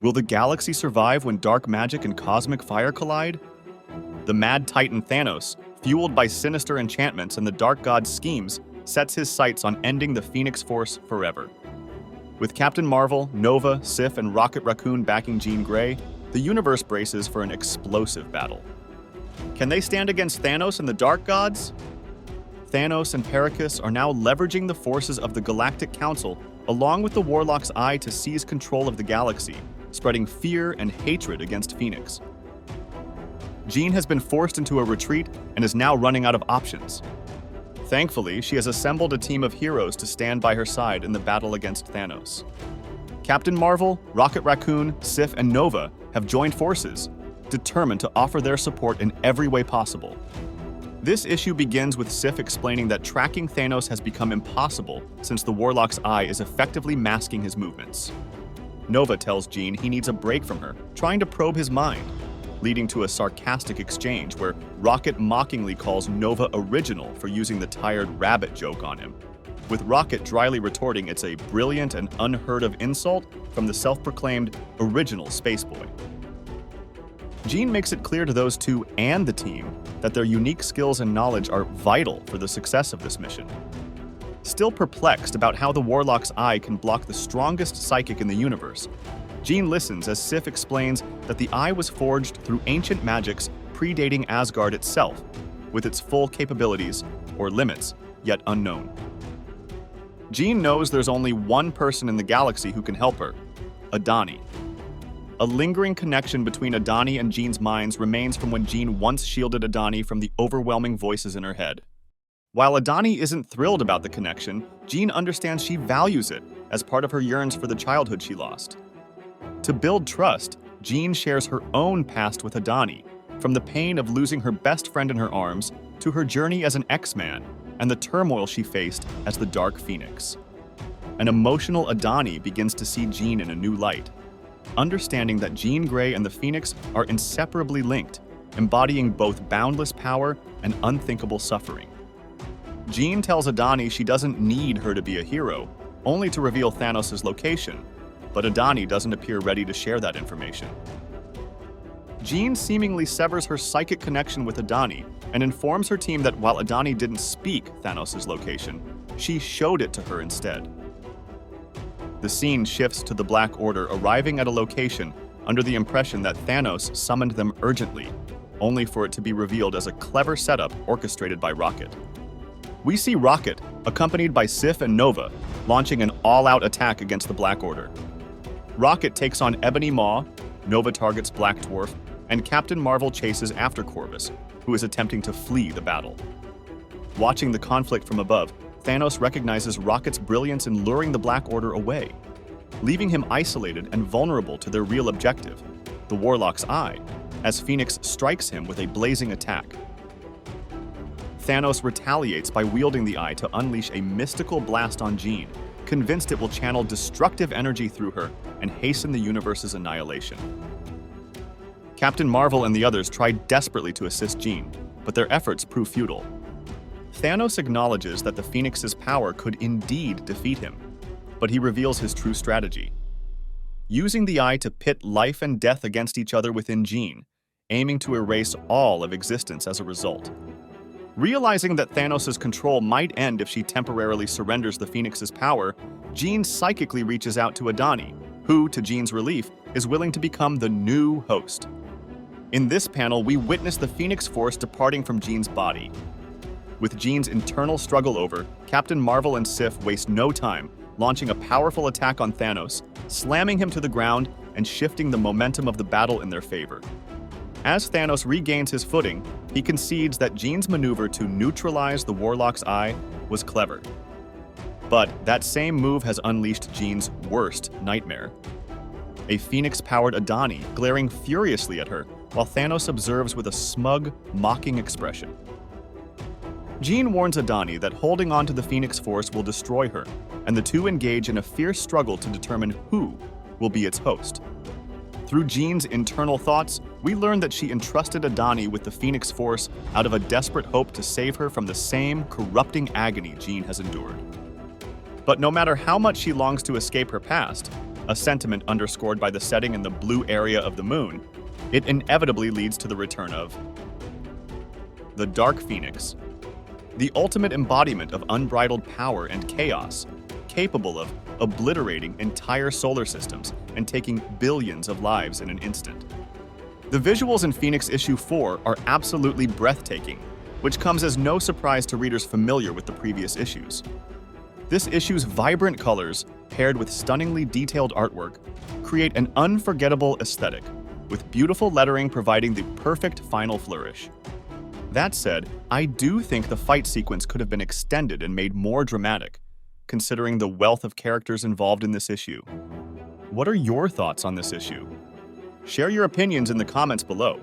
Will the galaxy survive when dark magic and cosmic fire collide? The Mad Titan Thanos, fueled by sinister enchantments and the Dark God's schemes, sets his sights on ending the Phoenix Force forever. With Captain Marvel, Nova, Sif, and Rocket Raccoon backing Jean Grey, the universe braces for an explosive battle. Can they stand against Thanos and the Dark Gods? Thanos and Pericus are now leveraging the forces of the Galactic Council along with the Warlock's Eye to seize control of the galaxy, spreading fear and hatred against Phoenix. Jean has been forced into a retreat and is now running out of options. Thankfully, she has assembled a team of heroes to stand by her side in the battle against Thanos. Captain Marvel, Rocket Raccoon, Sif, and Nova have joined forces, determined to offer their support in every way possible. This issue begins with Sif explaining that tracking Thanos has become impossible since the Warlock's Eye is effectively masking his movements. Nova tells Jean he needs a break from her, trying to probe his mind, leading to a sarcastic exchange where Rocket mockingly calls Nova original for using the tired rabbit joke on him, with Rocket dryly retorting it's a brilliant and unheard-of insult from the self-proclaimed original spaceboy. Jean makes it clear to those two and the team that their unique skills and knowledge are vital for the success of this mission. Still perplexed about how the Warlock's Eye can block the strongest psychic in the universe, Jean listens as Sif explains that the Eye was forged through ancient magics predating Asgard itself, with its full capabilities, or limits, yet unknown. Jean knows there's only one person in the galaxy who can help her, Adani. A lingering connection between Adani and Jean's minds remains from when Jean once shielded Adani from the overwhelming voices in her head. While Adani isn't thrilled about the connection, Jean understands she values it as part of her yearns for the childhood she lost. To build trust, Jean shares her own past with Adani, from the pain of losing her best friend in her arms to her journey as an X-Man and the turmoil she faced as the Dark Phoenix. An emotional Adani begins to see Jean in a new light, understanding that Jean Grey and the Phoenix are inseparably linked, embodying both boundless power and unthinkable suffering. Jean tells Adani she doesn't need her to be a hero, only to reveal Thanos' location, but Adani doesn't appear ready to share that information. Jean seemingly severs her psychic connection with Adani and informs her team that while Adani didn't speak Thanos' location, she showed it to her instead. The scene shifts to the Black Order arriving at a location under the impression that Thanos summoned them urgently, only for it to be revealed as a clever setup orchestrated by Rocket. We see Rocket, accompanied by Sif and Nova, launching an all-out attack against the Black Order. Rocket takes on Ebony Maw, Nova targets Black Dwarf, and Captain Marvel chases after Corvus, who is attempting to flee the battle. Watching the conflict from above, Thanos recognizes Rocket's brilliance in luring the Black Order away, leaving him isolated and vulnerable to their real objective, the Warlock's Eye, as Phoenix strikes him with a blazing attack. Thanos retaliates by wielding the Eye to unleash a mystical blast on Jean, convinced it will channel destructive energy through her and hasten the universe's annihilation. Captain Marvel and the others try desperately to assist Jean, but their efforts prove futile. Thanos acknowledges that the Phoenix's power could indeed defeat him, but he reveals his true strategy. Using the Eye to pit life and death against each other within Jean, aiming to erase all of existence as a result. Realizing that Thanos' control might end if she temporarily surrenders the Phoenix's power, Jean psychically reaches out to Adani, who, to Jean's relief, is willing to become the new host. In this panel, we witness the Phoenix Force departing from Jean's body. With Jean's internal struggle over, Captain Marvel and Sif waste no time, launching a powerful attack on Thanos, slamming him to the ground and shifting the momentum of the battle in their favor. As Thanos regains his footing, he concedes that Jean's maneuver to neutralize the Warlock's Eye was clever. But that same move has unleashed Jean's worst nightmare. A Phoenix-powered Adani glaring furiously at her, while Thanos observes with a smug, mocking expression. Jean warns Adani that holding on to the Phoenix Force will destroy her, and the two engage in a fierce struggle to determine who will be its host. Through Jean's internal thoughts, we learn that she entrusted Adani with the Phoenix Force out of a desperate hope to save her from the same corrupting agony Jean has endured. But no matter how much she longs to escape her past, a sentiment underscored by the setting in the blue area of the moon, it inevitably leads to the return of the Dark Phoenix, the ultimate embodiment of unbridled power and chaos, capable of obliterating entire solar systems and taking billions of lives in an instant. The visuals in Phoenix issue 4 are absolutely breathtaking, which comes as no surprise to readers familiar with the previous issues. This issue's vibrant colors, paired with stunningly detailed artwork, create an unforgettable aesthetic, with beautiful lettering providing the perfect final flourish. That said, I do think the fight sequence could have been extended and made more dramatic, considering the wealth of characters involved in this issue. What are your thoughts on this issue? Share your opinions in the comments below.